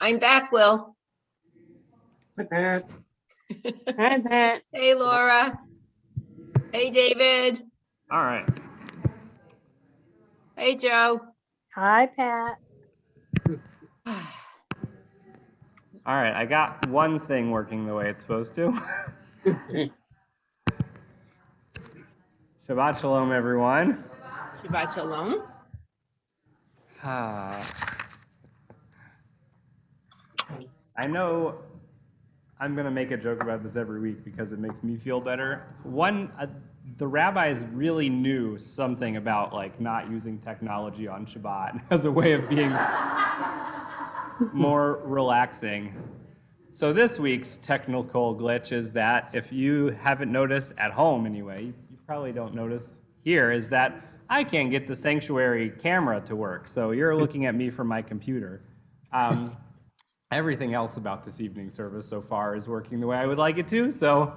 I'm back, Will. Hi, Pat. Hi, Pat. Hey, Laura. Hey, David. All right. Hey, Joe. Hi, Pat. All right, I got one thing working the way it's supposed to. Shabbat Shalom, everyone. Shabbat Shalom. I know I'm going to make a joke about this every week because it makes me feel better. The rabbis really knew something about like not using technology on Shabbat as a way of being more relaxing. So this week's technical glitch is that if you haven't noticed at home anyway, you probably don't notice here, is that I can't get the sanctuary camera to work. So you're looking at me from my computer. Everything else about this evening service so far is working the way I would like it to. So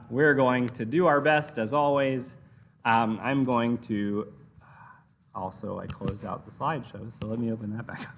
we're going to do our best as always. I'm going to also, I closed out the slideshow, so let me open that back up.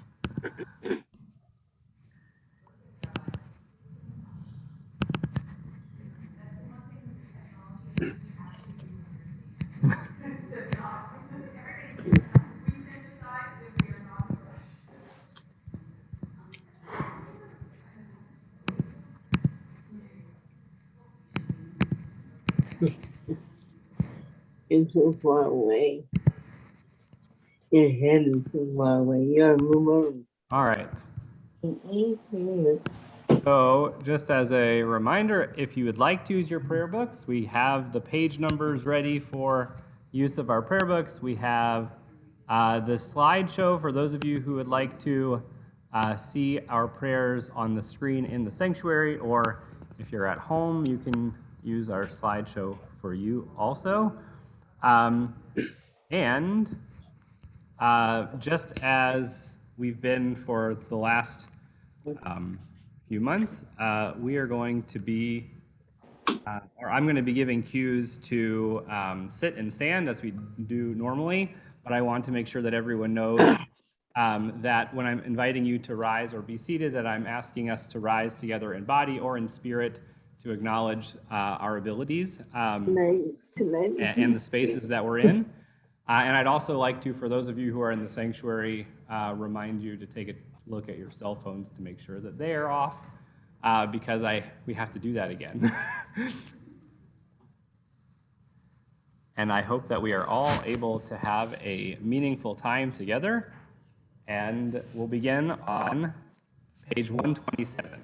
It's so far away. Your head is so far away. You gotta move on. All right. In 8 minutes. So just as a reminder, if you would like to use your prayer books, we have the page numbers ready for use of our prayer books. We have the slideshow for those of you who would like to see our prayers on the screen in the sanctuary, or if you're at home, you can use our slideshow for you also. And just as we've been for the last few months, we are going to be, or I'm going to be giving cues to sit and stand as we do normally, but I want to make sure that everyone knows that when I'm inviting you to rise or be seated, that I'm asking us to rise together in body or in spirit to acknowledge our abilities and the spaces that we're in. And I'd also like to, for those of you who are in the sanctuary, remind you to take a look at your cell phones to make sure that they are off, because we have to do that again. And I hope that we are all able to have a meaningful time together. And we'll begin on page 127.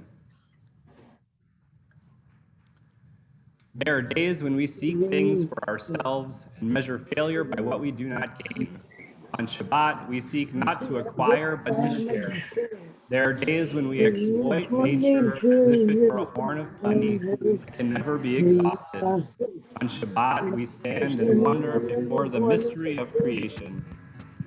There are days when we seek things for ourselves and measure failure by what we do not gain. On Shabbat, we seek not to acquire, but to share. There are days when we exploit nature as if it were a horn of plenty that can never be exhausted. On Shabbat, we stand and wonder before the mystery of creation.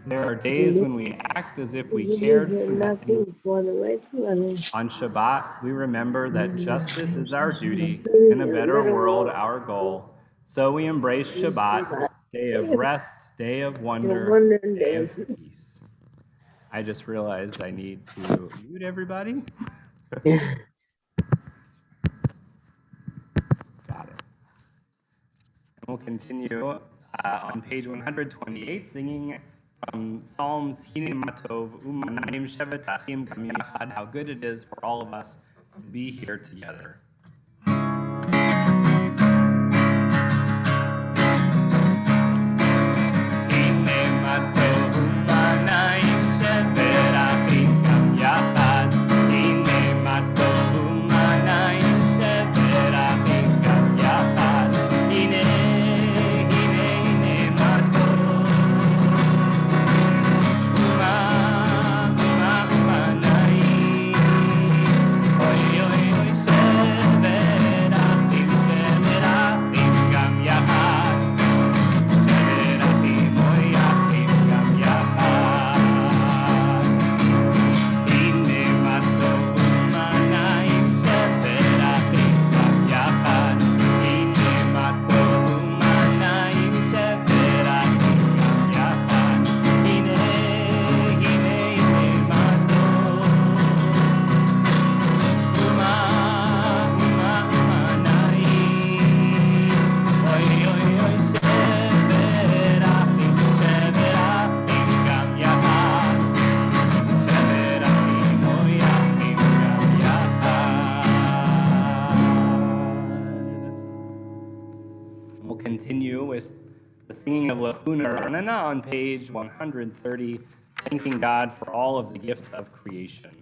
There are days when we act as if we cared for nothing. On Shabbat, we remember that justice is our duty and a better world our goal. So we embrace Shabbat, day of rest, day of wonder, day of peace. I just realized I need to mute everybody. Got it. And we'll continue on page 128, singing from Psalms, Hine Matov, Umanayim Shevet Achim Gam Yachad, how good it is for all of us to be here together. singing of Lahuna Ranana on page 130, thanking God for all of the gifts of creation.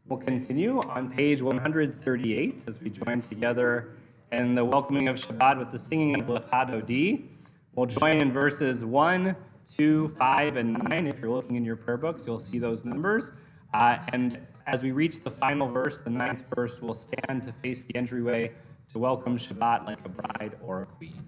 We'll continue on page 138 as we join together in the welcoming of Shabbat with the singing of Lechado D. We'll join in verses 1, 2, 5, and 9. If you're looking in your prayer books, you'll see those numbers. And as we reach the final verse, the 9th verse, we'll stand to face the entryway to welcome Shabbat like a bride or a queen.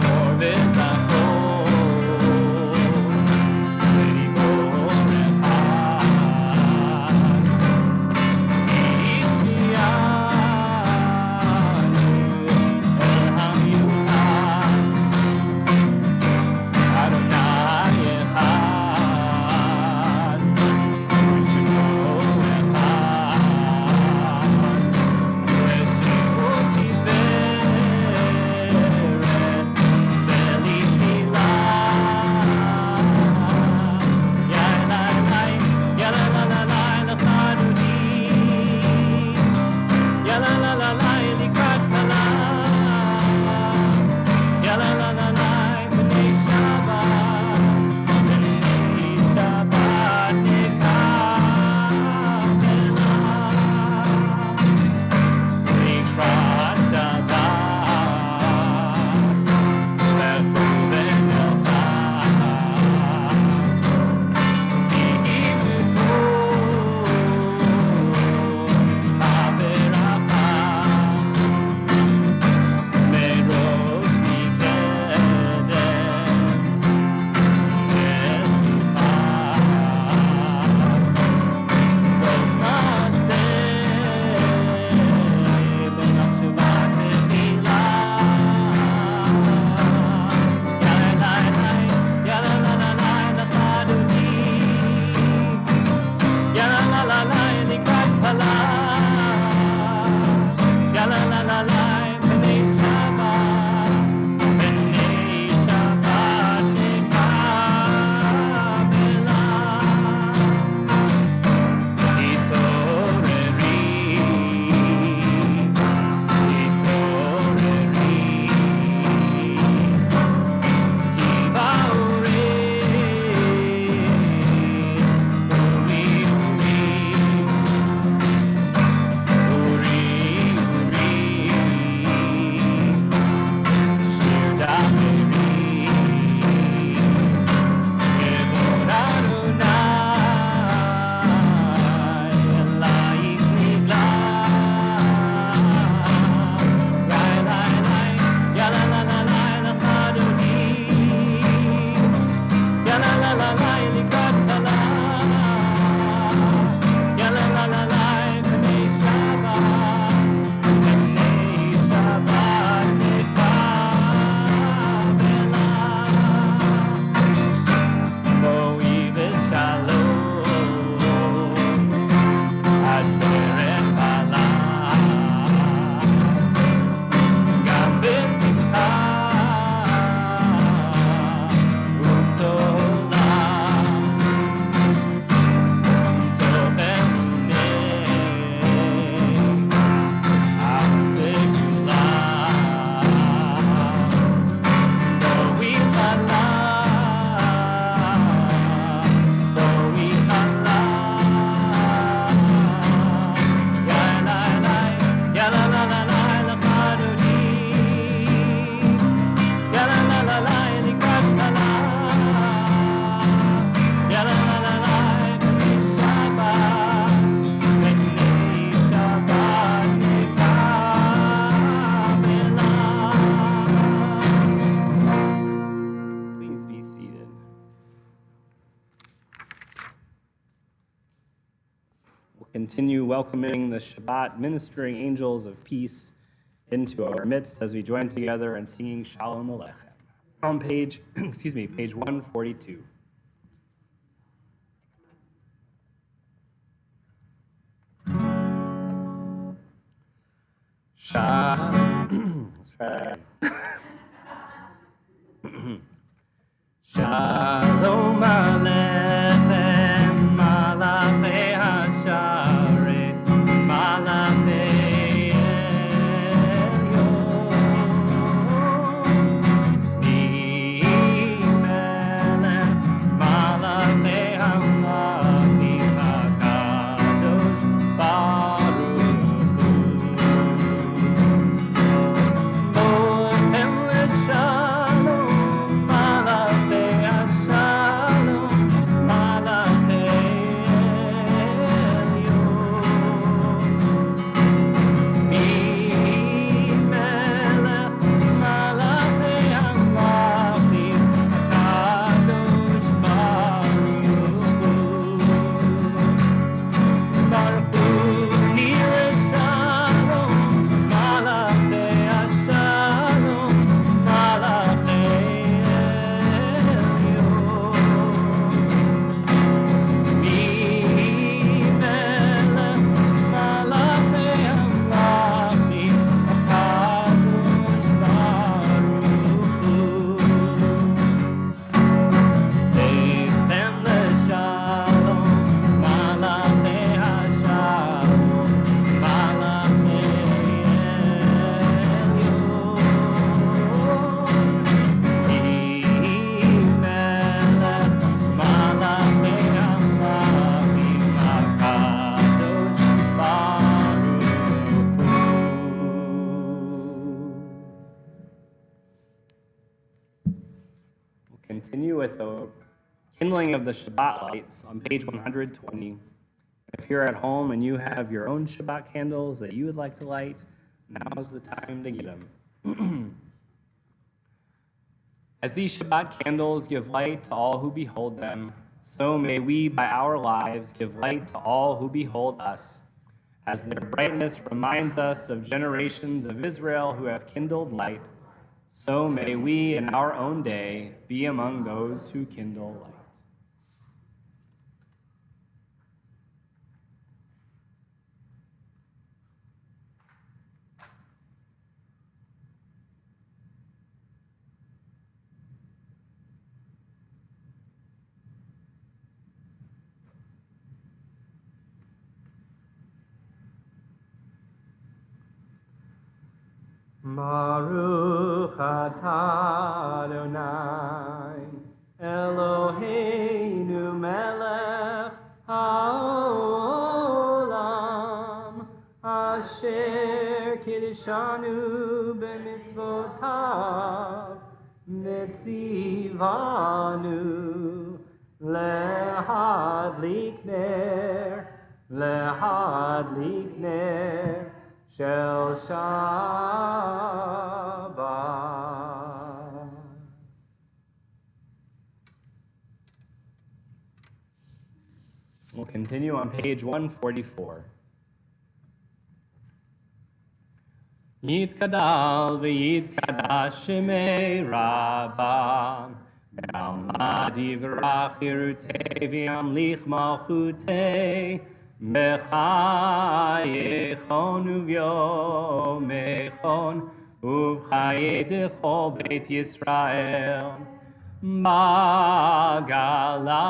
More continue welcoming the Shabbat ministering angels of peace into our midst as we join together in singing Shalom Aleichem. On page, page 142. Let's try. Shalom Aleichem, Malachei Hasharet, Malachei Elyon. Melech, Malachei Hamlavim HaKadosh Baruch Hu. Mohem L'Shalom, Malachei Hashalom, Malachei Elyon. Melech, Malachei Hamlavim HaKadosh Baruch Hu. Baruch Hu L'Shalom, Malachei Hashalom, Malachei Elyon. Melech, Malachei Hamlavim HaKadosh Baruch Hu. Seifem L'Shalom, Malachei Hashalom, Malachei Elyon. Melech, Malachei Hamlavim HaKadosh Baruch Hu. We'll continue with the kindling of the Shabbat lights on page 120. If you're at home and you have your own Shabbat candles that you would like to light, now's the time to get them. As these Shabbat candles give light to all who behold them, so may we by our lives give light to all who behold us, as their brightness reminds us of generations of Israel who have kindled light, so may we in our own day be among those who kindle light. Baruch atah Adonai, Eloheinu melech haolam, asher kiddushanu b'mitzvotav, mitzivanu, lehadlik ner, Shel Shabbat. We'll continue on page 144. Yitkadal v'yitkadash shemei Rabbah, ve'alma divrach yirutei v'yamlich malchutei, B'chayechon uvyomechon uv'chaye dechol Beit Yisrael Bagala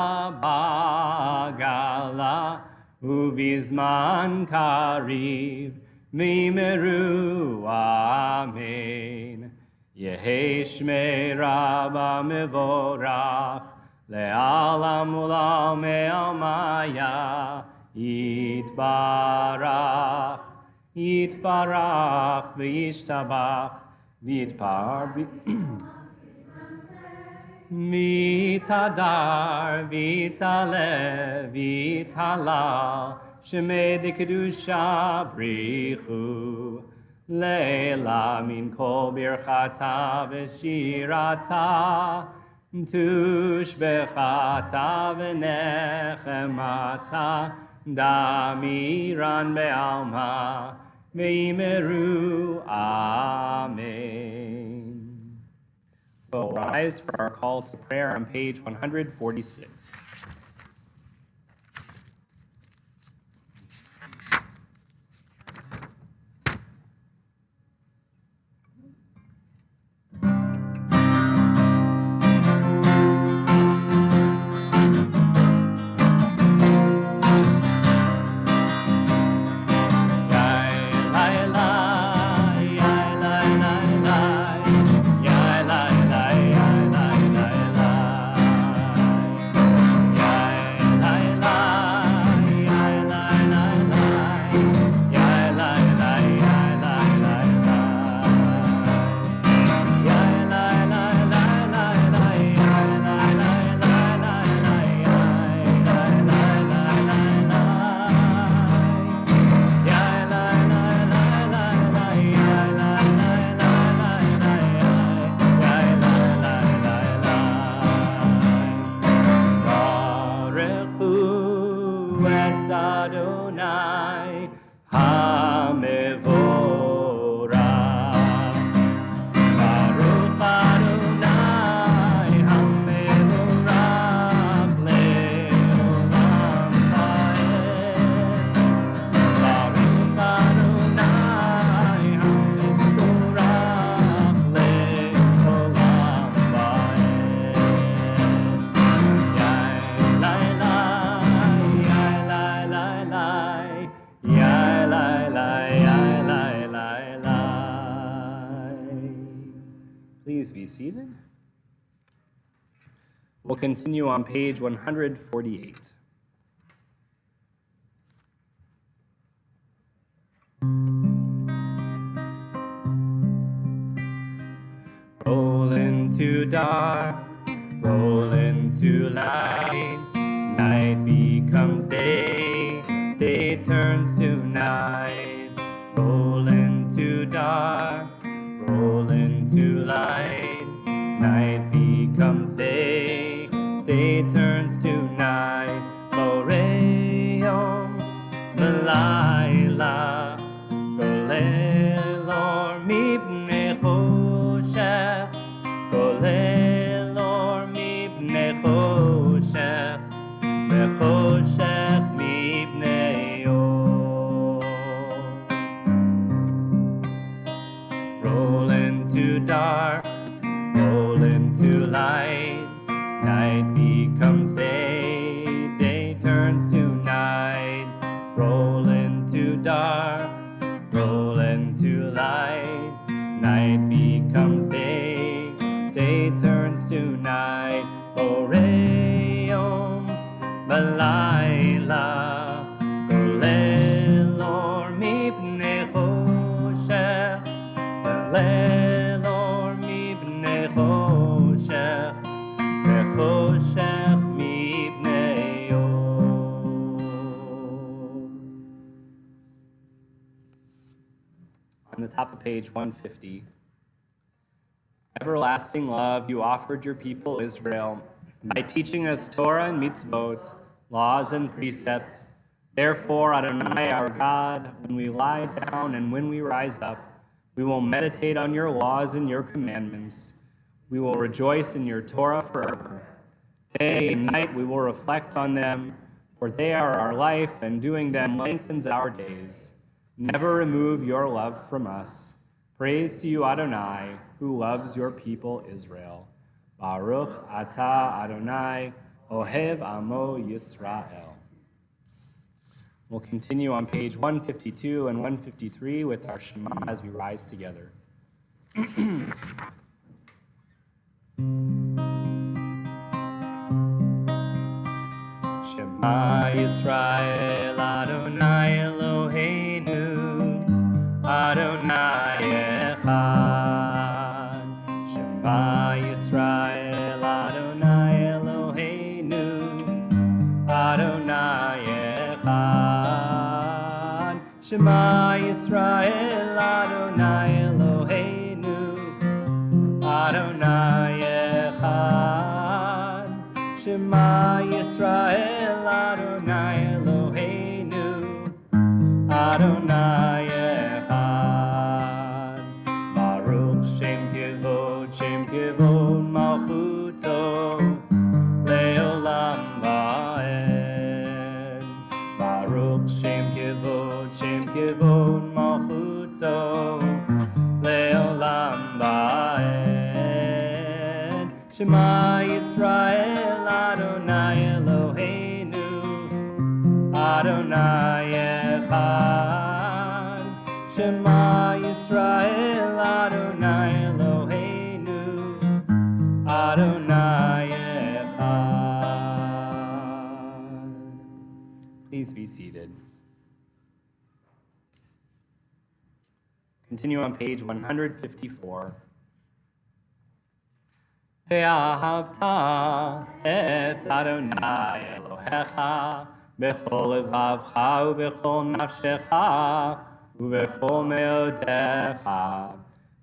uvizman kariv v'imeru amen Yehi shmei Rabba mevorach le'alam u'lam me'almaya Yitbarach, v'yishtabach, Mitadar, vitale, vitalal, shemei de kedusha brichu, leila min kol birchata v'shirata, tush bechata v'nechemata, Damiran be'alma, Veimeru, Amen. We'll rise for our call to prayer on page 146. Adonai HaMevorach. Baruch Adonai HaMevorach Le'olam Va'ed. Baruch Adonai HaMevorach Le'olam Va'ed. Please be seated. We'll continue on page 148. Roll into dark, roll into light. Night becomes day, day turns to night. Roll into dark, roll into light. Night becomes day, day turns to night. Boreom, Melayla, Golelor mipnei choshech, Golelor mipnei choshech, Vechoshech mipnei or. Roll into dark, roll into light. Night becomes day, day turns to night. Roll into dark, roll into light. Night becomes day, day turns to night. Boreom, Balayla, Golelor mipnei choshech, Golelor mipnei choshech, Vechoshech mipnei or. On the top of page 150. Everlasting love, you offered your people Israel by teaching us Torah and mitzvot, laws and precepts. Therefore, Adonai our God, when we lie down and when we rise up, we will meditate on your laws and your commandments. We will rejoice in your Torah forever. Day and night we will reflect on them, for they are our life, and doing them lengthens our days. Never remove your love from us. Praise to you, Adonai, who loves your people Israel. Baruch atah Adonai, ohev amo Yisrael. We'll continue on page 152 and 153 with our Shema as we rise together. Shema Yisrael, Adonai Eloheinu, Adonai Echad. Shema Yisrael, Adonai Eloheinu, Adonai Echad. Shema Yisrael, Adonai Eloheinu, Adonai Echad. Shema Yisrael, Adonai Eloheinu, Shema Yisrael Adonai Eloheinu Adonai Echad. Shema Yisrael Adonai Eloheinu Adonai Echad. Please be seated. Continue on page 154. ואהבת את אדוני אלוהיך בכל לבבך ובכל נפשך ובכל מאודיך,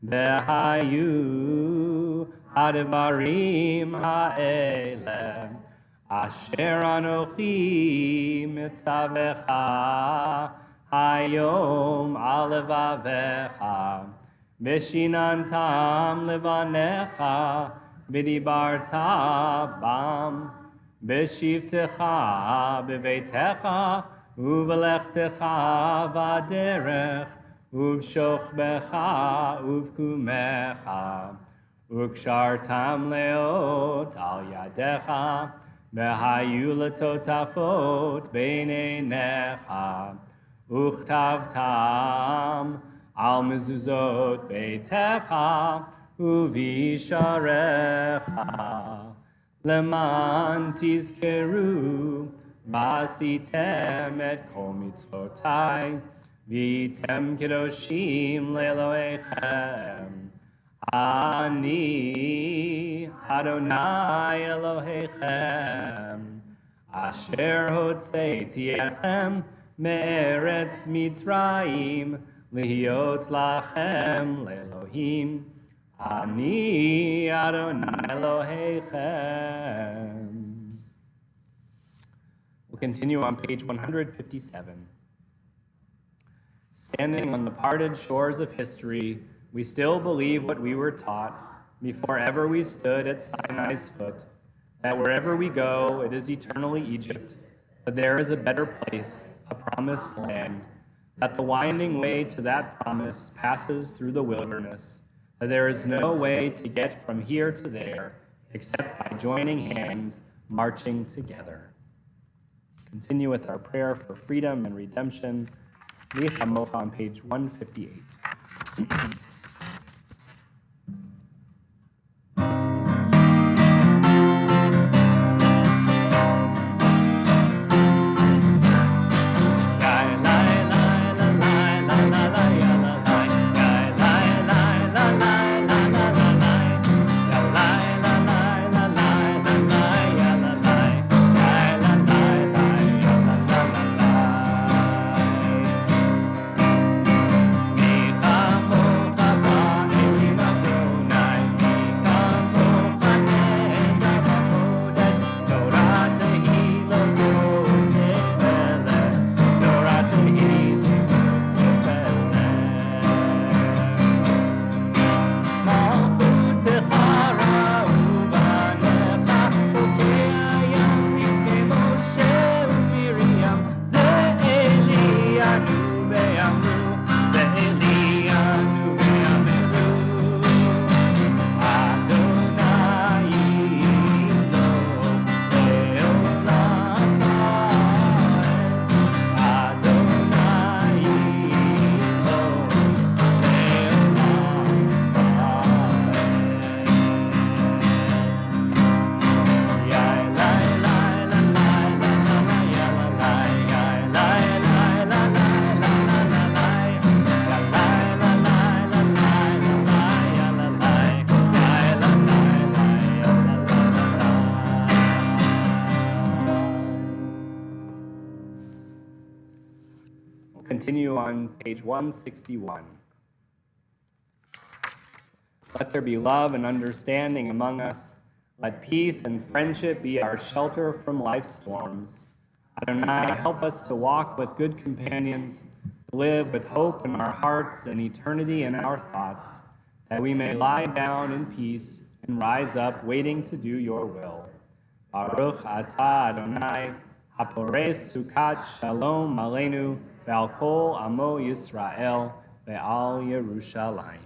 והיו הדברים האלה אשר אנוכי מצווך היום על לבביך, ושיננתם לבניך ודיברת בם בשבתך בביתך ובלכתך בדרך ובשוכבך ובקומך, וקשרתם לאות על ידיך, והיו לטוטפות בין עיניך, וכתבתם על מזוזות ביתך ובישעריך, למען תזכרו ועשיתם את כל מצוותיי, והייתם קדושים לאלוהיכם. אני אדוני אלוהיכם, אשר הוצאתי אתכם מארץ מצרים, להיות לכם לאלוהים. אני Adonai Elohechem. We'll continue on page 157. Standing on the parted shores of history, we still believe what we were taught before ever we stood at Sinai's foot, that wherever we go, it is eternally Egypt, but there is a better place, a promised land, that the winding way to that promise passes through the wilderness, that there is no way to get from here to there except by joining hands, marching together. Continue with our prayer for freedom and redemption. Lichamocha on page 158. Continue on page 161. Let there be love and understanding among us. Let peace and friendship be our shelter from life's storms. Adonai, help us to walk with good companions, to live with hope in our hearts and eternity in our thoughts, that we may lie down in peace and rise up waiting to do your will. Baruch atah Adonai, hapores sukat shalom aleinu, ve'al kol amo Yisrael, ve'al Yerushalayim.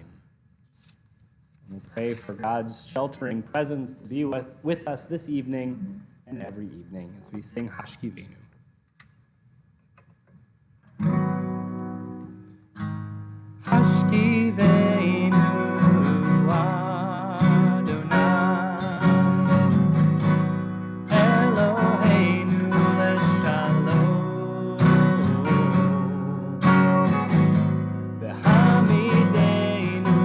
We pray for God's sheltering presence to be with us this evening and every evening as we sing Hashkivenu. Hashkivenu Adonai Eloheinu leshalom V'hamidenu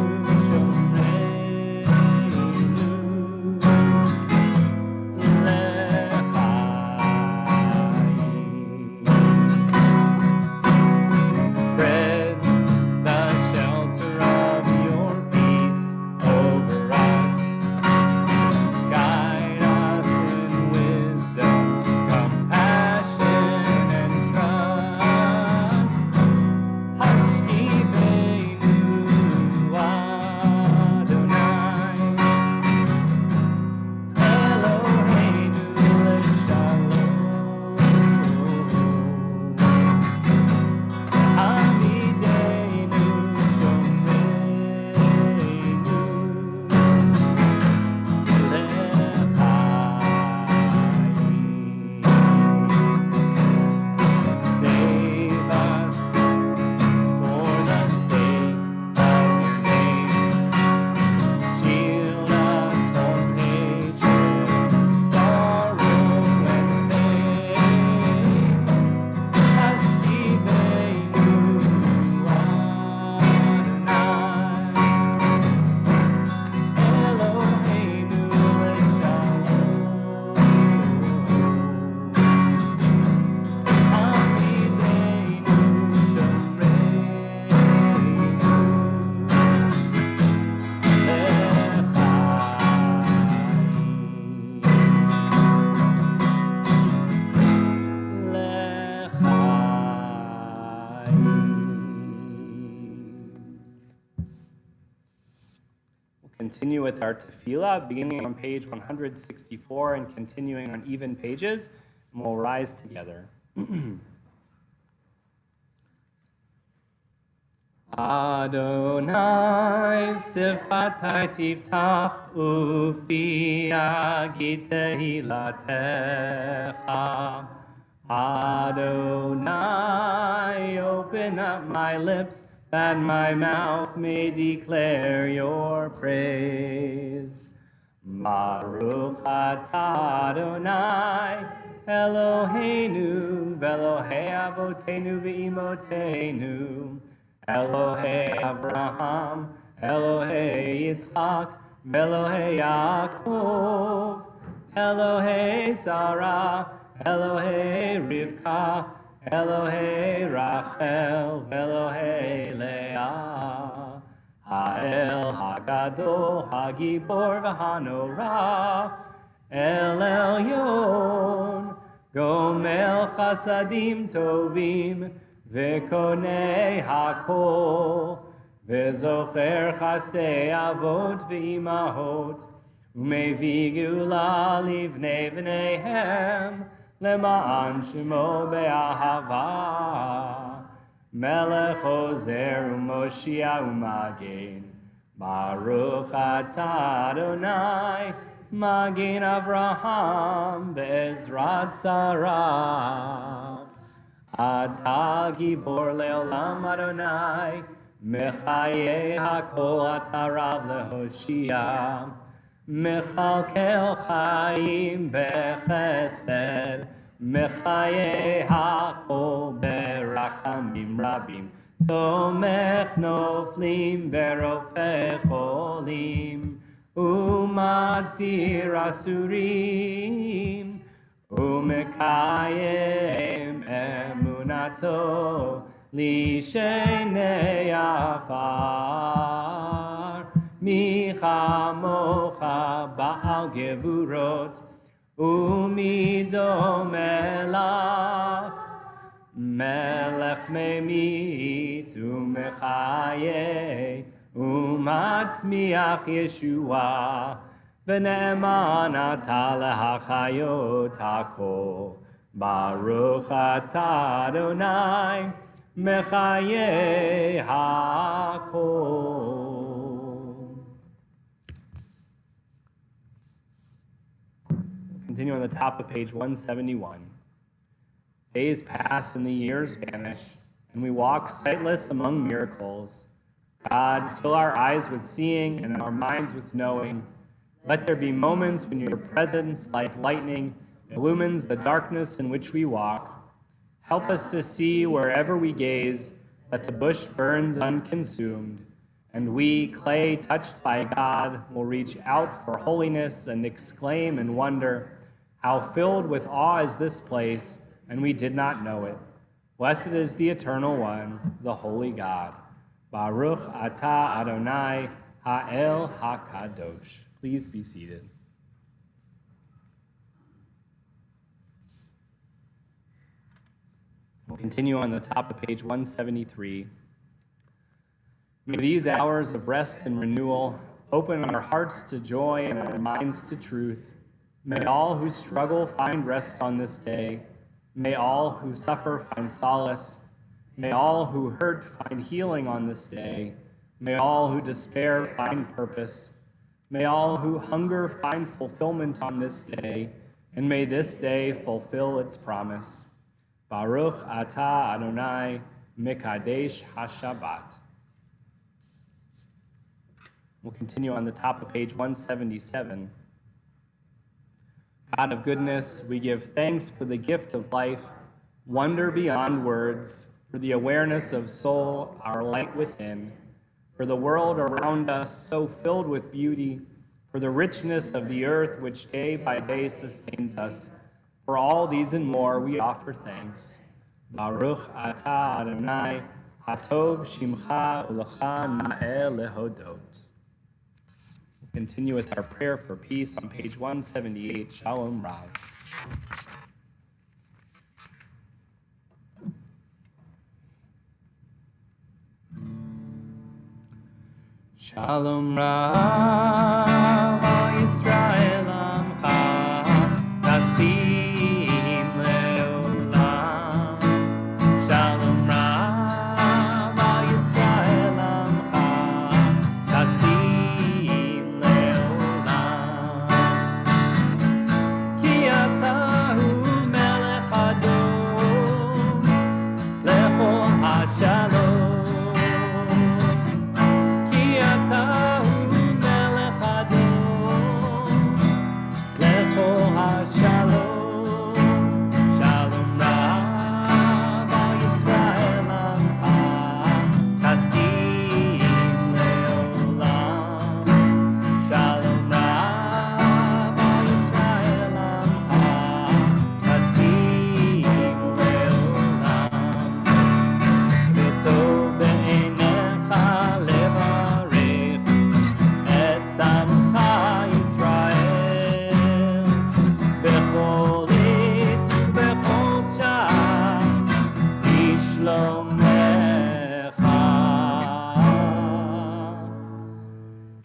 shomreinu l'chaim. Spread the shelter of your peace over us. Guide us in wisdom, compassion, and trust. Hashkivenu Adonai, Eloheinu leshalom. Hamidenu l'chaim. Save us for the sake of your name. Shield us from hatred, sorrow, and pain. Hashkivenu Adonai, Eloheinu leshalom. Hamidenu We'll continue with our tefillah, beginning on page 164 and continuing on even pages, and we'll rise together. Adonai sifatai tiftach ufi agit tehilatecha. Adonai, open up my lips that my mouth may declare your praise. Baruch atah Adonai, Eloheinu, Velohei avotenu ve'imotenu, Elohei Abraham, Elohei Yitzchak, Velohei Yaakov, Elohei Sarah, Elohei Rivka, Elohei Rachel, Elohei Leah, Ha'el Hagadol, Hagibor v'Hanorah, El Elyon, Gomel Chasadim Tovim, V'konei Hakol, V'zocher Chastei Avot v'Imahot, U'mevi Geula livnei v'neihem, Lema'an Shemo be'ahava, Melech Ozer u'Moshia u'Magen, Baruch atah Adonai, Magen Avraham be'ezrat Sarah. Atah Gibor le'olam Adonai, Mechaye hakol atah Rav le'Hoshia, Mechalkel chayim bechesed, Mechaye hakol berachamim rabim, Somech noflim berofeh cholim, Umatzir asurim, Umekayem emunato lishenei afar, Michamocha ba'al gevurot, Umido melach, Melech memit umechaye, Umatzmiach Yeshua, V'ne'eman atah lehachayot hakol, Baruch atah Adonai, Mechaye hakol. continue on the top of page 171. Days pass and the years vanish, and we walk sightless among miracles. God, fill our eyes with seeing and our minds with knowing. Let there be moments when your presence, like lightning, illumines the darkness in which we walk. Help us to see wherever we gaze that the bush burns unconsumed, and we, clay touched by God, will reach out for holiness and exclaim in wonder, how filled with awe is this place, and we did not know it. Blessed is the Eternal One, the Holy God. Baruch atah Adonai ha'el hakadosh. Please be seated. We'll continue on the top of page 173. May these hours of rest and renewal open our hearts to joy and our minds to truth. May all who struggle find rest on this day. May all who suffer find solace. May all who hurt find healing on this day. May all who despair find purpose. May all who hunger find fulfillment on this day. And may this day fulfill its promise. Baruch atah Adonai mekadesh hashabbat. We'll continue on the top of page 177. God of goodness, we give thanks for the gift of life, wonder beyond words, for the awareness of soul, our light within, for the world around us so filled with beauty, for the richness of the earth which day by day sustains us. For all these and more we offer thanks. Baruch atah Adonai, hatov shimcha ulecha na'eh lehodot. Continue with our prayer for peace on page 178, Shalom Rav. Shalom Rav, Al Yisrael Amcha, Nasim Leolam. Shalom Rav, Al Yisrael Amcha, Nasim Leolam. Ki ata hu melech adon, lechol hashalom.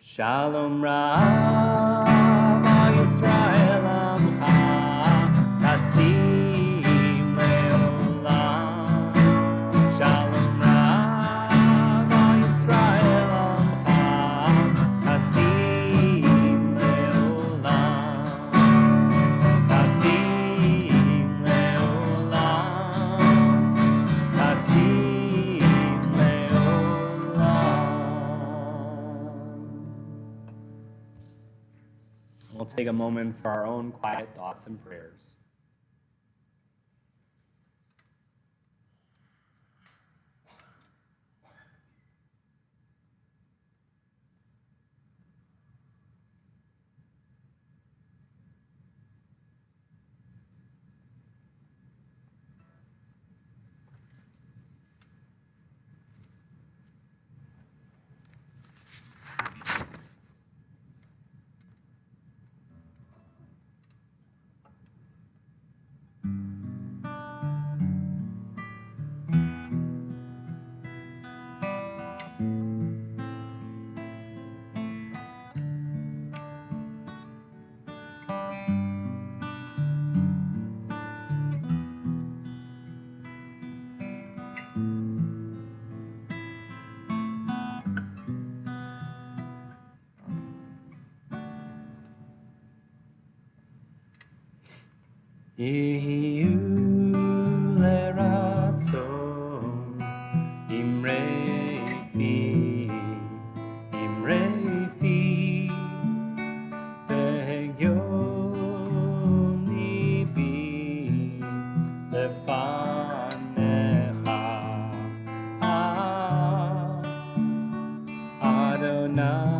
Shalom Rav, Al Yisrael Amcha, Nasim Leolam. Shalom Rav, Al Yisrael Amcha, Nasim Leolam. Nasim Leolam. Nasim Leolam. We'll take a moment for our own quiet thoughts and prayers. Yehiyu leratzon imrei fi ve'yon libi lefanecha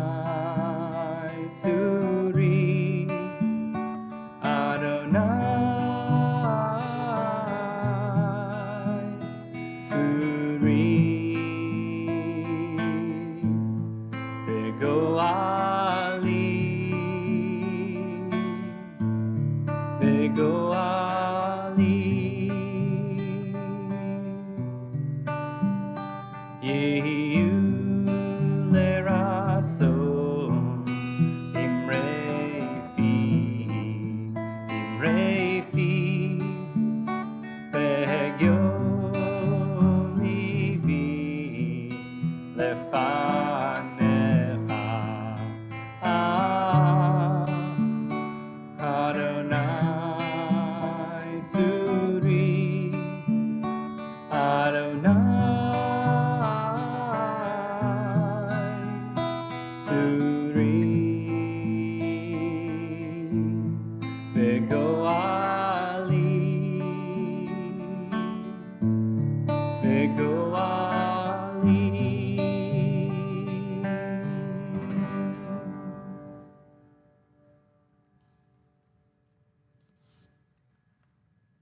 Adonai Tzuri Adonai Tzuri Begoali Yehiyu leratzon imrei fi ve'yon libi lefanecha Adonai Tzuri Adonai Tzuri Begoali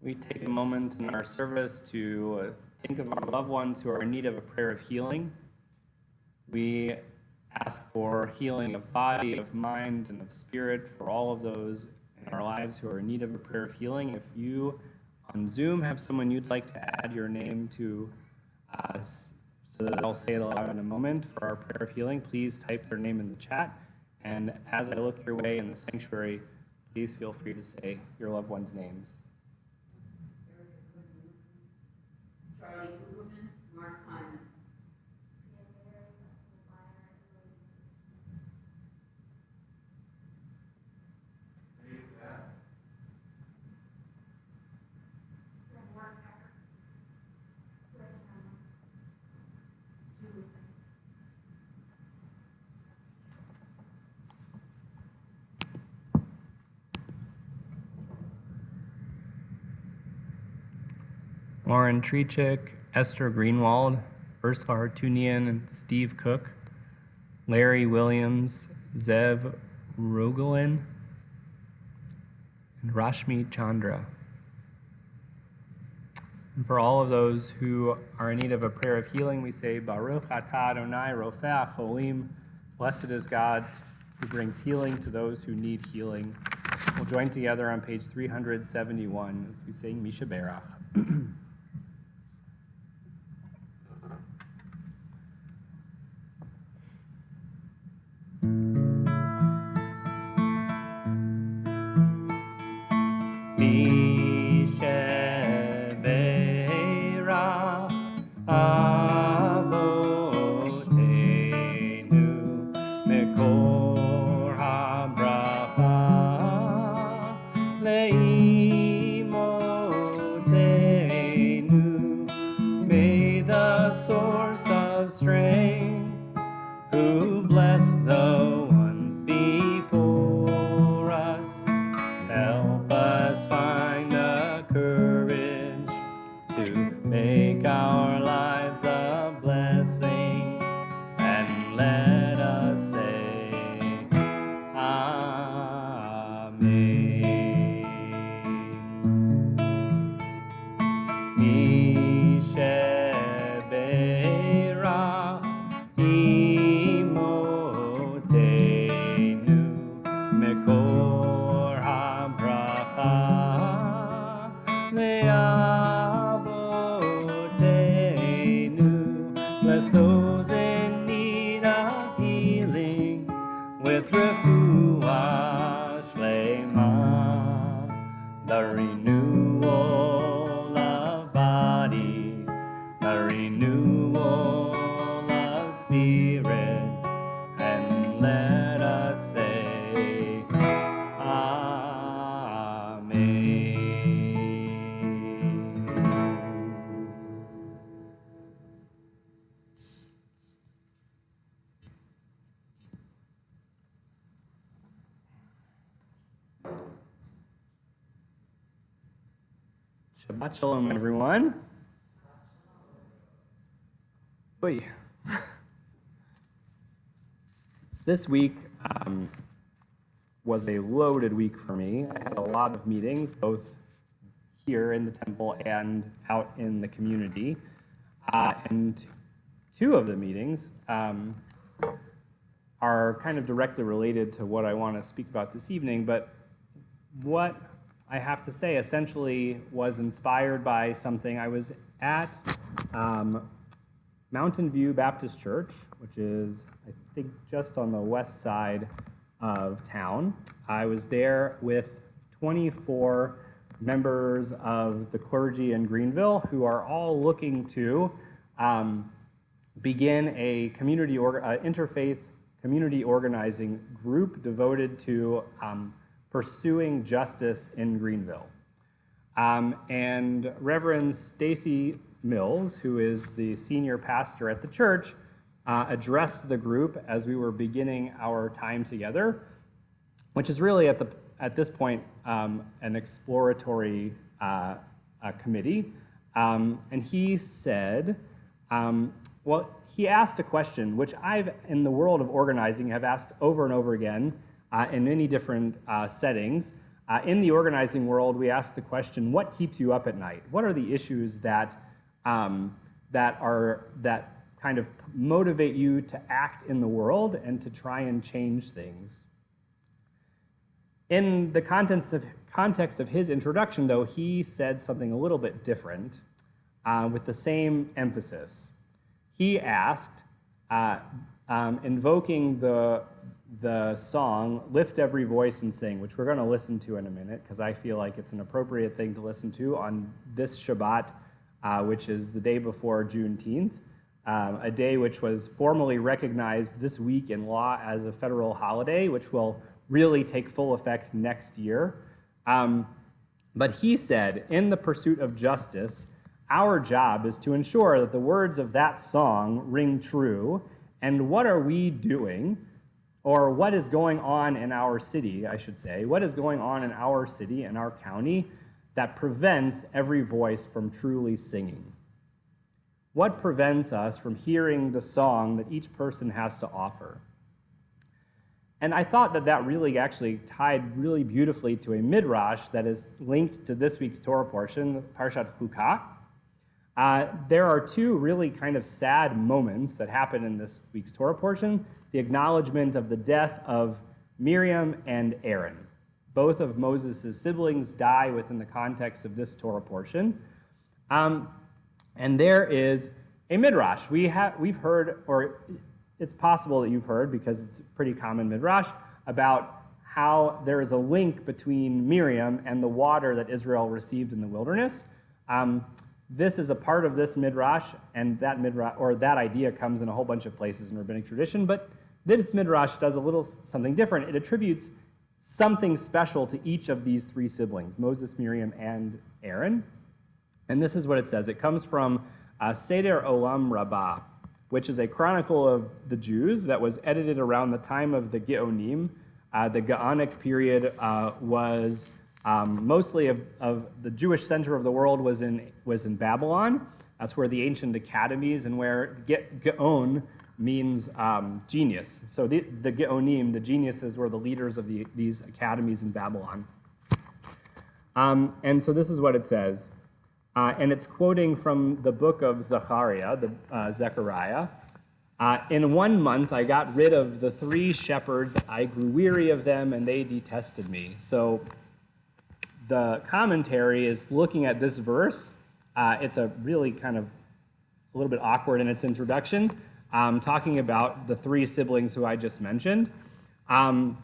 We take a moment in our service to think of our loved ones who are in need of a prayer of healing. We ask for healing of body, of mind, and of spirit for all of those in our lives who are in need of a prayer of healing. If you on Zoom have someone you'd like to add your name to so that I'll say it aloud in a moment for our prayer of healing, please type their name in the chat. And as I look your way in the sanctuary, please feel free to say your loved ones' names. Charlie Huberman, Mark Hyman. Lauren Trechick, Esther Greenwald, Ursula Hartunian, and Steve Cook, Larry Williams, Zev Rogalin, and Rashmi Chandra. And for all of those who are in need of a prayer of healing, we say, Baruch atah Adonai rofeh cholim. Blessed is God who brings healing to those who need healing. We'll join together on page 371 as we sing Misha Berach. May the source of strength, who bless the ones before us, help us find the courage to make our lives a blessing, and let us say, Amen. Misheberach imotenu mekor habracha leavotenu. Bless those in need of healing with refuah shlema, the renewal of body, the renewal of spirit, and let us say, Amen. Shabbat shalom, everyone. Oy. This week was a loaded week for me. I had a lot of meetings, both here in the temple and out in the community. And two of the meetings are kind of directly related to what I want to speak about this evening, but what I have to say essentially was inspired by something. I was at Mountain View Baptist Church, which is, I think, just on the west side of town. I was there with 24 members of the clergy in Greenville who are all looking to begin a interfaith community organizing group devoted to pursuing justice in Greenville. And Reverend Stacy Mills, who is the senior pastor at the church, addressed the group as we were beginning our time together, which is really at this point an exploratory committee. And he said, he asked a question which I've, in the world of organizing, have asked over and over again in many different settings. In the organizing world, we ask the question, what keeps you up at night? What are the issues that kind of motivate you to act in the world and to try and change things? In the context of his introduction, though, he said something a little bit different with the same emphasis. He asked, invoking the song, Lift Every Voice and Sing, which we're going to listen to in a minute, because I feel like it's an appropriate thing to listen to on this Shabbat, which is the day before Juneteenth, a day which was formally recognized this week in law as a federal holiday, which will really take full effect next year. But he said, in the pursuit of justice, our job is to ensure that the words of that song ring true, and what are we doing, or what is going on in our city, I should say, what is going on in our city and our county that prevents every voice from truly singing? What prevents us from hearing the song that each person has to offer? And I thought that really actually tied really beautifully to a midrash that is linked to this week's Torah portion, Parshat Chukah. There are two really kind of sad moments that happen in this week's Torah portion: the acknowledgement of the death of Miriam and Aaron. Both of Moses' siblings die within the context of this Torah portion. And there is a midrash. We've heard, or it's possible that you've heard, because it's a pretty common midrash, about how there is a link between Miriam and the water that Israel received in the wilderness. This is a part of this midrash, and that midrash, or that idea, comes in a whole bunch of places in rabbinic tradition, but this midrash does a little something different. It attributes something special to each of these three siblings, Moses, Miriam, and Aaron. And this is what it says. It comes from Seder Olam Rabbah, which is a chronicle of the Jews that was edited around the time of the Geonim. The Gaonic period was mostly of the Jewish center of the world was in Babylon. That's where the ancient academies, and where Gaon means genius. So the Geonim, the geniuses, were the leaders of these academies in Babylon. And so this is what it says. And it's quoting from the book of Zechariah. In 1 month I got rid of the 3 shepherds. I grew weary of them, and they detested me. So the commentary is looking at this verse. It's a really kind of a little bit awkward in its introduction, talking about the 3 siblings who I just mentioned. But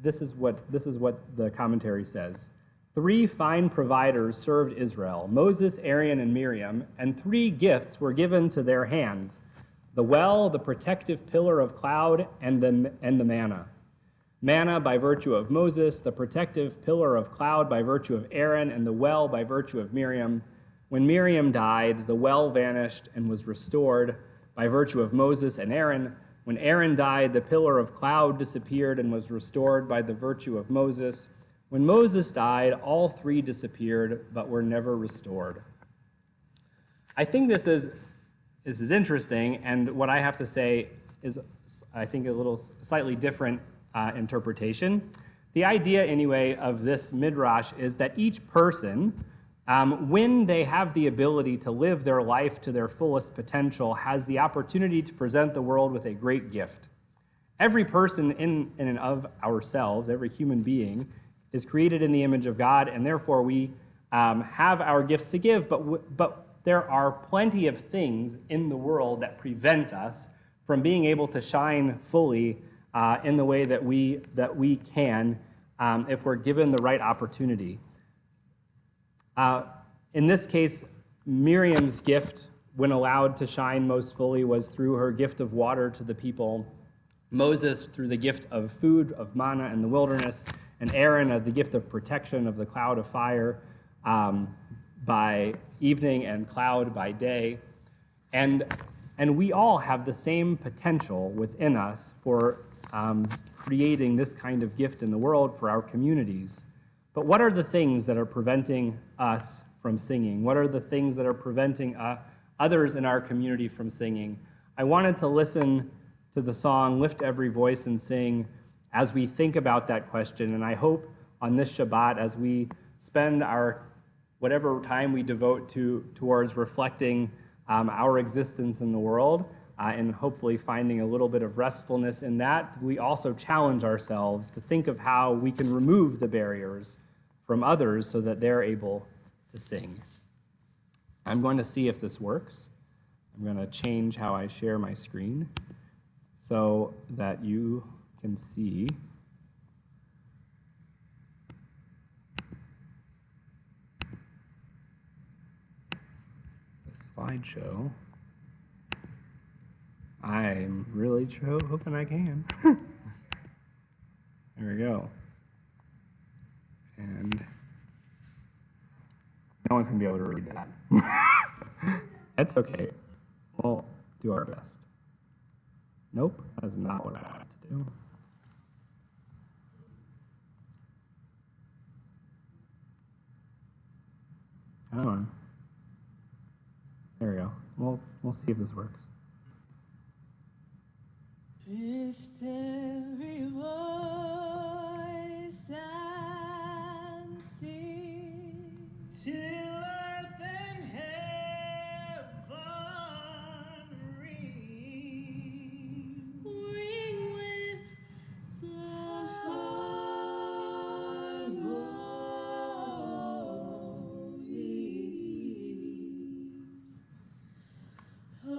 this is what the commentary says. 3 fine providers served Israel, Moses, Aaron, and Miriam, and 3 gifts were given to their hands: the well, the protective pillar of cloud, and the manna. Manna by virtue of Moses, the protective pillar of cloud by virtue of Aaron, and the well by virtue of Miriam. When Miriam died, the well vanished and was restored by virtue of Moses and Aaron. When Aaron died, the pillar of cloud disappeared and was restored by the virtue of Moses. When Moses died, all three disappeared, but were never restored. I think this is interesting, and what I have to say is, I think, a little slightly different interpretation. The idea, anyway, of this midrash is that each person, when they have the ability to live their life to their fullest potential, has the opportunity to present the world with a great gift. Every person in and of ourselves, every human being, is created in the image of God, and therefore we have our gifts to give, but there are plenty of things in the world that prevent us from being able to shine fully in the way that we can if we're given the right opportunity. In this case, Miriam's gift, when allowed to shine most fully, was through her gift of water to the people, Moses through the gift of food, of manna in the wilderness, and Aaron of the gift of protection of the cloud of fire by evening and cloud by day. And we all have the same potential within us for creating this kind of gift in the world for our communities. But what are the things that are preventing us from singing? What are the things that are preventing others in our community from singing? I wanted to listen to the song, Lift Every Voice and Sing, as we think about that question. And I hope on this Shabbat, as we spend our whatever time we devote towards reflecting our existence in the world, and hopefully finding a little bit of restfulness in that, we also challenge ourselves to think of how we can remove the barriers from others so that they're able to sing. I'm going to see if this works. I'm going to change how I share my screen so that you can see the slideshow. I'm really hoping I can. There we go. And no one's going to be able to read that. That's okay. We'll do our best. Nope, that's not what I have to do. Come on. There we go. We'll see if this works. Lift every voice and sing till earth and heaven ring. Ring with the harmonies of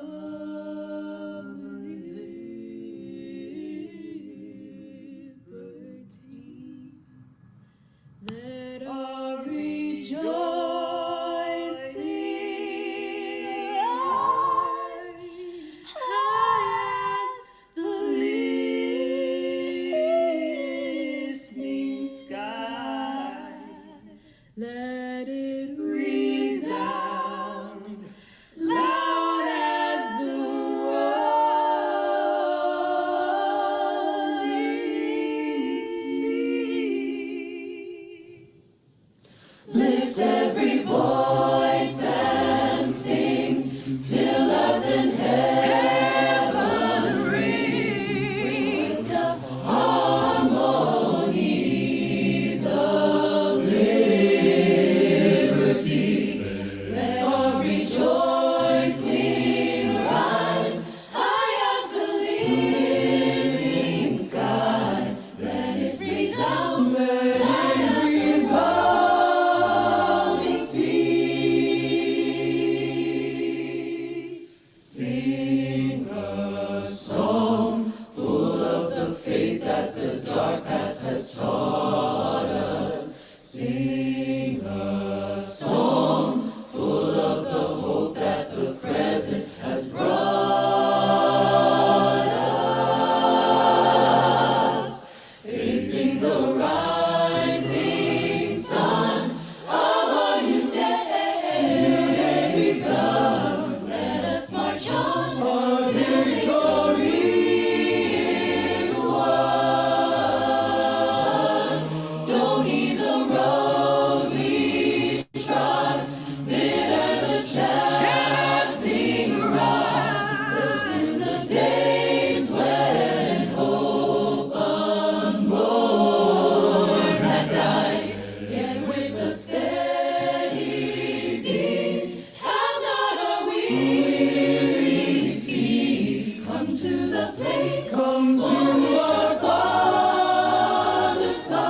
Come to our Father's side.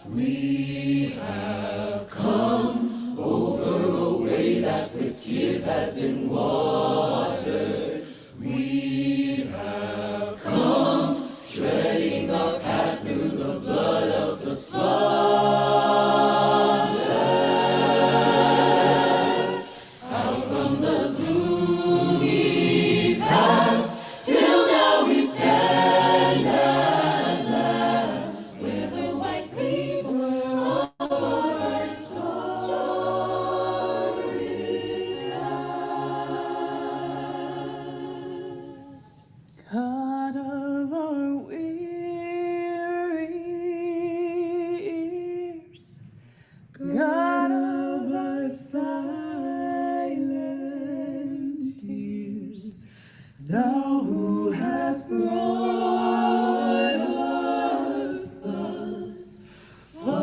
We have come over a way that with tears has been watered. We have come treading our path through the blood of the slaughter. Out from the gloomy past, till now we stand at last, where the white gleam of our story stands. God of our weary ears, God of our silent tears, thou who hast brought us thus far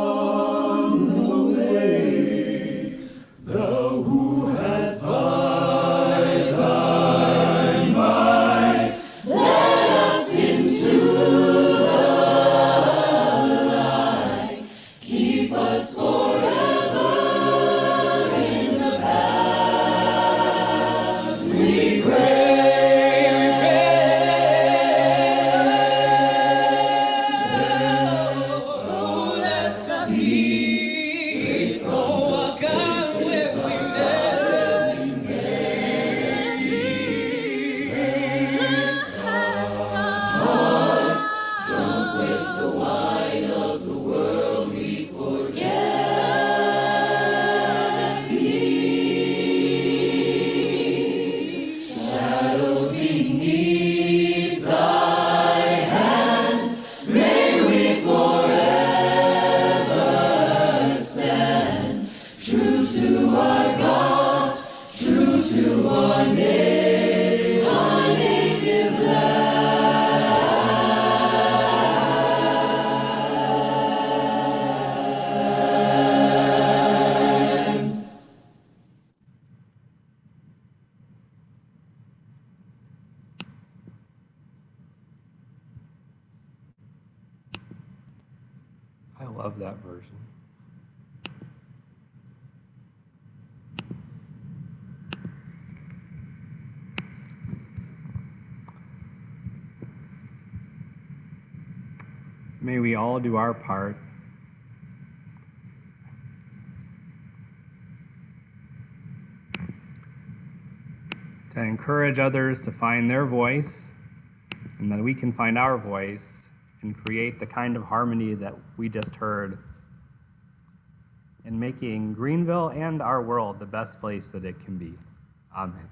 on the way, thou who hast by thy might led us into the light, keep us forever in the path we pray. Oh, let's not be oh, God, where we drunk with the wine of the world, we forget thee. Shadow beneath thy hand, may we forever stand, true to our God, true to our native land. I love that version. May we all do our part to encourage others to find their voice, and that we can find our voice and create the kind of harmony that we just heard in making Greenville and our world the best place that it can be. Amen.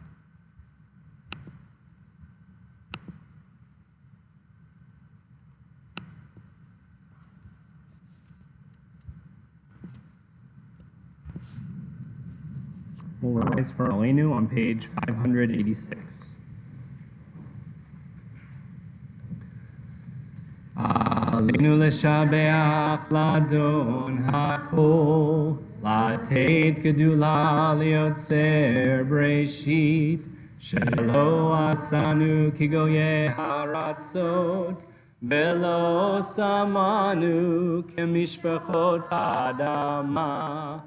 We'll rise for Aleinu on page 586. Aleinu l'shabeach l'adon hakol, לתת גדולה ליוצר בראשית, שלא עשנו כגויי הארצות, ולא שמנו כמשפחות האדמה,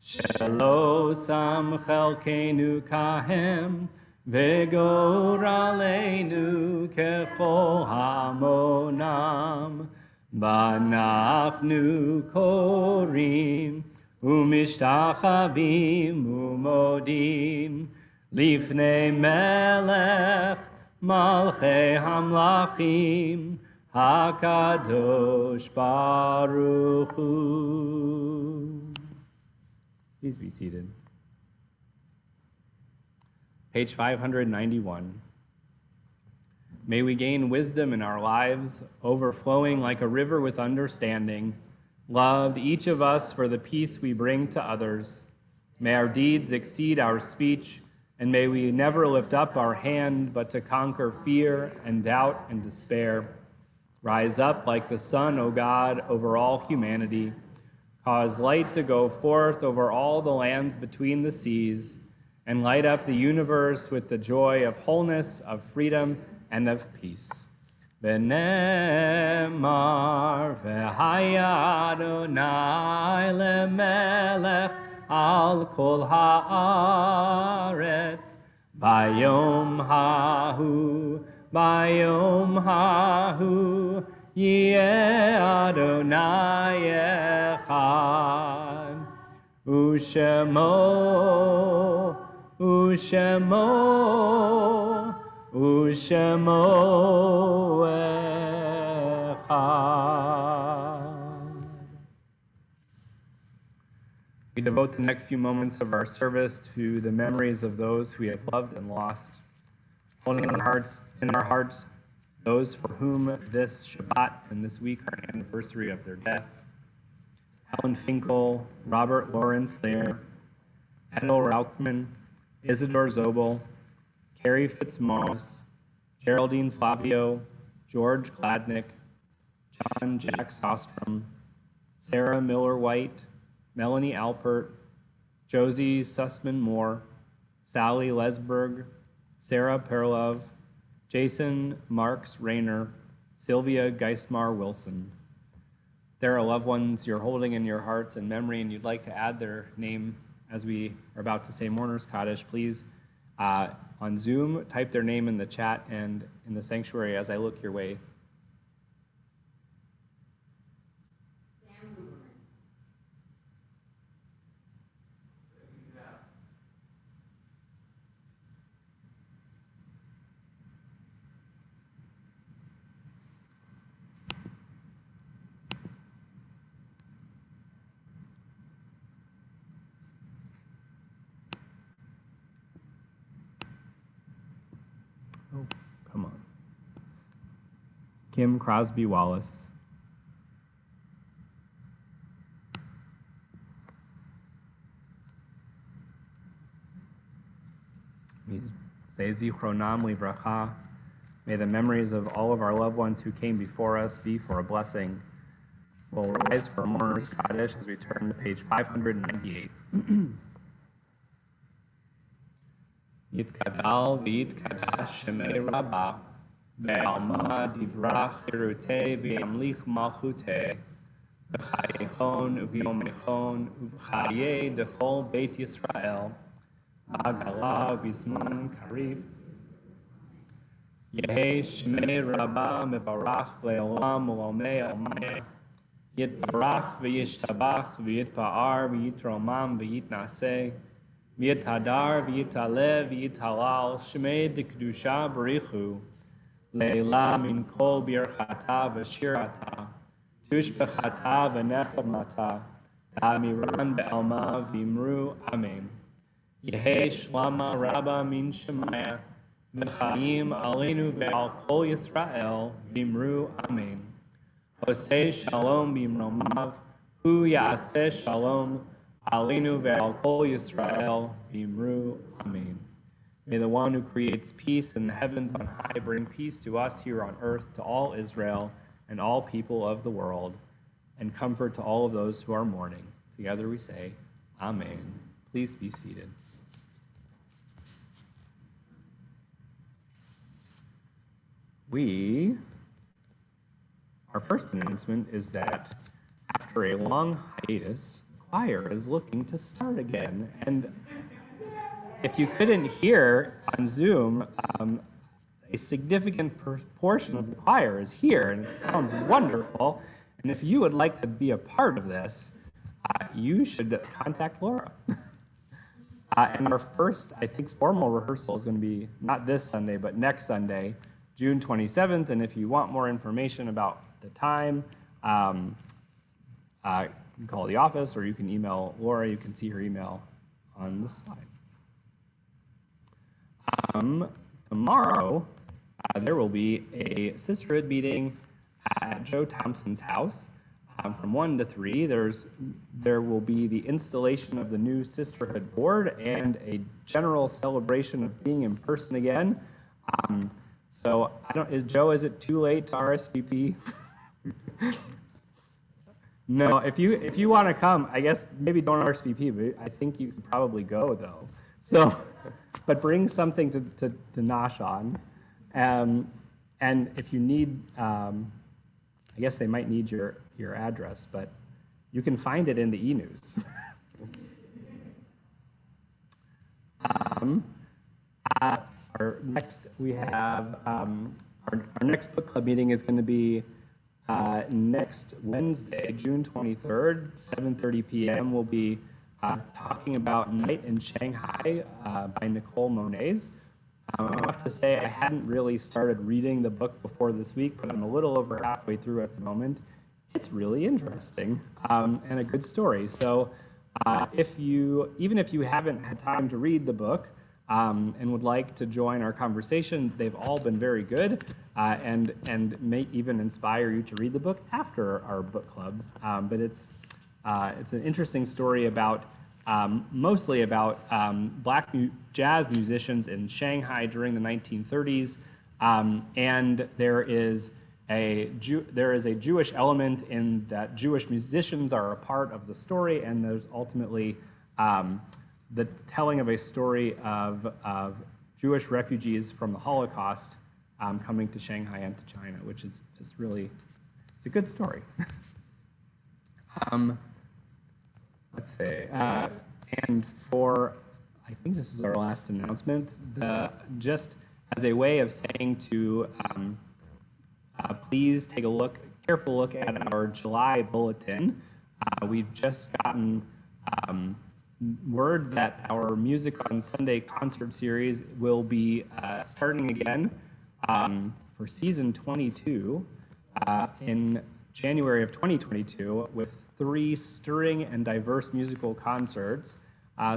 שלא שם חלקנו כהם, וגורלנו ככל המונם. ואנחנו קוראים ומשתחווים ומודים לפני מלך מלכי המלכים, הקדוש ברוך הוא. Please be seated. Page 591. May we gain wisdom in our lives, overflowing like a river with understanding, loved each of us for the peace we bring to others. May our deeds exceed our speech, and may we never lift up our hand but to conquer fear and doubt and despair. Rise up like the sun, O God, over all humanity. Cause light to go forth over all the lands between the seas, and light up the universe with the joy of wholeness, of freedom, and of peace. V'nemar v'haya Adonai lemelech al kol haaretz bayom hahu yeh Adonai echad ushemo echad. We devote the next few moments of our service to the memories of those we have loved and lost. Hold in our hearts, those for whom this Shabbat and this week are an anniversary of their death. Helen Finkel, Robert Lawrence Lair, Edel Rauchman, Isidore Zobel, Carrie Fitzmaurice, Geraldine Flavio, George Gladnick, John Jack Sostrom, Sarah Miller White, Melanie Alpert, Josie Sussman Moore, Sally Lesberg, Sarah Perlov, Jason Marks Rayner, Sylvia Geismar Wilson. There are loved ones you're holding in your hearts and memory, and you'd like to add their name as we are about to say Mourner's Kaddish. Please, on Zoom, type their name in the chat and in the sanctuary as I look your way. Oh, come on. Kim Crosby Wallace. Say Zichronam Livracha. May the memories of all of our loved ones who came before us be for a blessing. We'll rise for Mourner's Kaddish as we turn to page 598. Yitkadal v'yitkadash shemei Rabbah, ve'alma divrach hirutei v'yamlich malchutei, v'chayechon u'v'yomechon u'v'chayei dechol Beit Yisrael, v'agala v'zman karib. Yehei shemei Rabbah mevarach le'olam u'omei omei, yitbarach v'yishtabach v'yitpa'ar v'yitromam v'yitnaseh, V'yitadar, v'yitale, v'yitalal, shmei d'kedusha b'richu, le'ila min kol birchata v'shirata, tushbechata v'nechemata, ta'amiran be'alma v'imru, amen. Yehei shlama rabba min shemaya, v'chaim aleinu ve'al kol Yisrael, v'imru, amen. Hosei shalom b'imromav, hu ya'aseh shalom, Alinu ve'al kol Yisrael, v'imru, amen. May the one who creates peace in the heavens on high bring peace to us here on earth, to all Israel and all people of the world, and comfort to all of those who are mourning. Together we say, amen. Please be seated. Our first announcement is that after a long hiatus, choir is looking to start again. And if you couldn't hear on Zoom, a significant portion of the choir is here, and it sounds wonderful. And if you would like to be a part of this, you should contact Laura. And our first, I think, formal rehearsal is going to be not this Sunday, but next Sunday, June 27th. And if you want more information about the time, you can call the office or you can email Laura. You can see her email on the slide. Tomorrow, there will be a sisterhood meeting at Joe Thompson's house from 1 to 3. There will be the installation of the new sisterhood board and a general celebration of being in person again. Is it too late to RSVP? No, if you want to come, I guess maybe don't RSVP, but I think you could probably go though. So, but bring something to nosh on. And if you need, I guess they might need your address, but you can find it in the e-news. Our next, we have, our next book club meeting is going to be next Wednesday, June 23rd, 7:30 p.m. We'll be talking about Night in Shanghai by Nicole Moniz. I have to say I hadn't really started reading the book before this week, but I'm a little over halfway through at the moment. It's really interesting and a good story. So even if you haven't had time to read the book and would like to join our conversation, they've all been very good and may even inspire you to read the book after our book club. But it's an interesting story about mostly about black jazz musicians in Shanghai during the 1930s, and there is a Jewish element in that Jewish musicians are a part of the story, and there's ultimately the telling of a story of Jewish refugees from the Holocaust coming to Shanghai and to China, which is really, it's a good story. Let's see, and for, I think this is our last announcement, just as a way of saying to please take a careful look at our July bulletin. We've just gotten word that our Music on Sunday concert series will be starting again for season 22 in January of 2022 with 3 stirring and diverse musical concerts.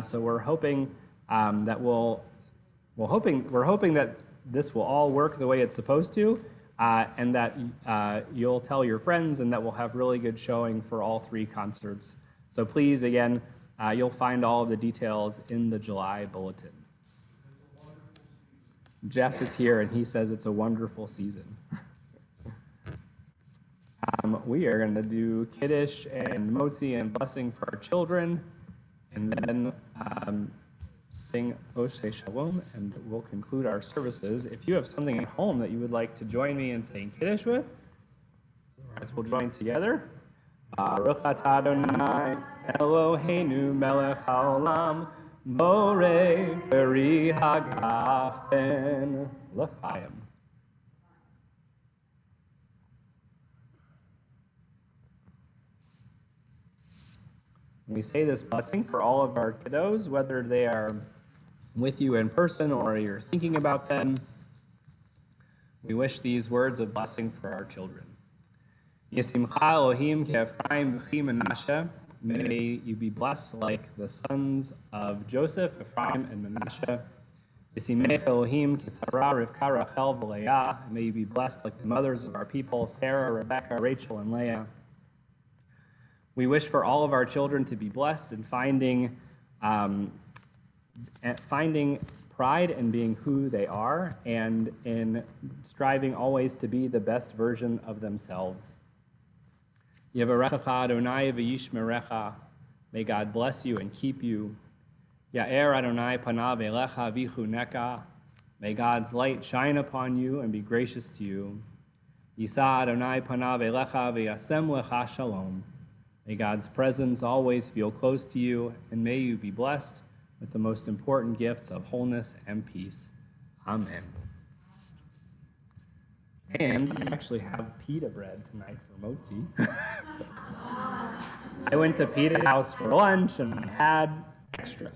So we're hoping that we're hoping that this will all work the way it's supposed to, and that you'll tell your friends, and that we'll have really good showing for all 3 concerts. So please, again, you'll find all of the details in the July bulletin. Jeff is here, and he says it's a wonderful season. We are going to do Kiddush and Motzi and blessing for our children, and then sing Oshe Shalom, and we'll conclude our services. If you have something at home that you would like to join me in saying Kiddush with, otherwise we'll join together. Baruch atah Adonai Eloheinu melech haolam borei beri hagafen l'chaim. We say this blessing for all of our kiddos, whether they are with you in person or you're thinking about them. We wish these words of blessing for our children. Yesimcha Elohim ke'Ephraim v'chi Menashe. May you be blessed like the sons of Joseph, Ephraim, and Menashe. Yesimech Elohim ke'Sarah, Rivka, Rachel, v'Leah. May you be blessed like the mothers of our people, Sarah, Rebecca, Rachel, and Leah. We wish for all of our children to be blessed in finding pride in being who they are and in striving always to be the best version of themselves. Yevarechecha Adonai v'yishmerecha. May God bless you and keep you. Ya'er Adonai panav elecha v'chuneka. May God's light shine upon you and be gracious to you. Yisa Adonai panav elecha v'yasem lecha shalom. May God's presence always feel close to you, and may you be blessed with the most important gifts of wholeness and peace. Amen. And we actually have pita bread tonight for Motzi. I went to Pita's house for lunch, and I had extra.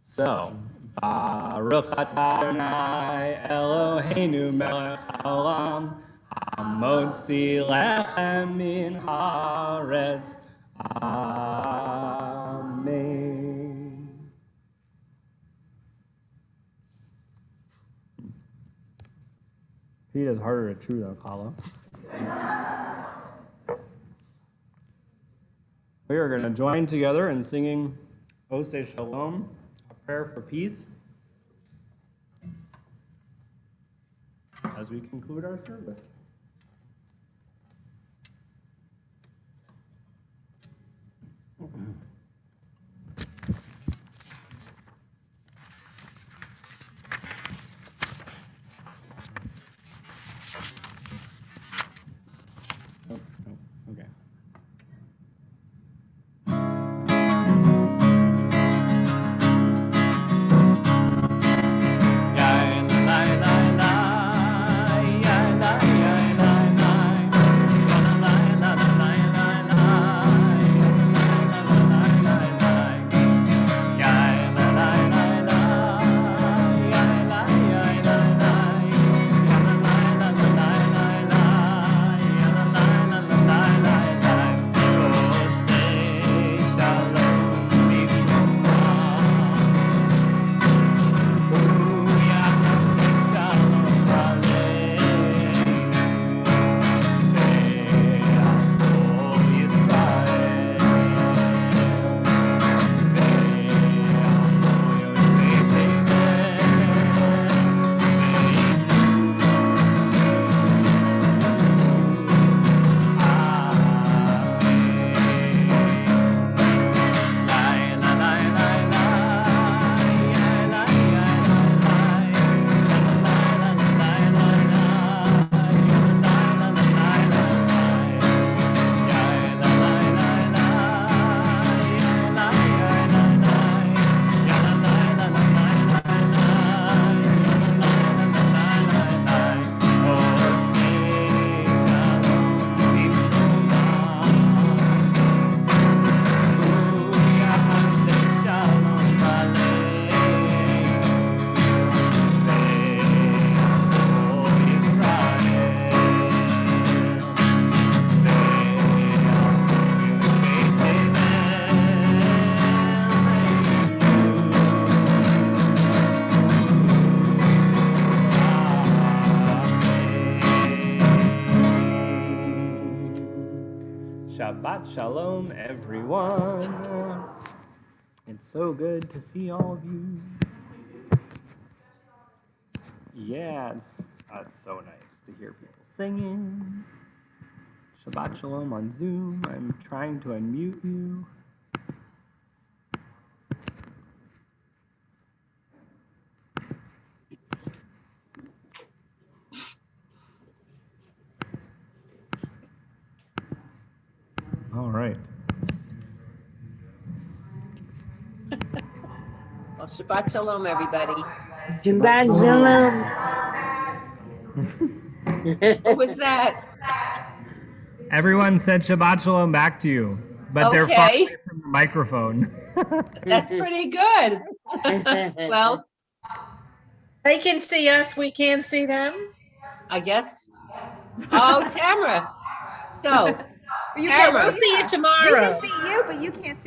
So, Baruch atah Adonai Eloheinu melech haolam Hamotzi lechem min haaretz. Amen. Pita is harder to chew than challah. We are going to join together in singing Oseh Shalom, a prayer for peace, as we conclude our service. Shalom, everyone. It's so good to see all of you. Yeah, it's so nice to hear people singing. Shabbat Shalom on Zoom. I'm trying to unmute you. All right. Well, Shabbat Shalom, everybody. Shabbat Shalom. What was that? Everyone said Shabbat Shalom back to you, but they're far Okay. away from the microphone. That's pretty good. Well, They can see us, we can see them. I guess. Oh, Tamara. So, We'll Tamara. see you We tomorrow. can see you, but you can't see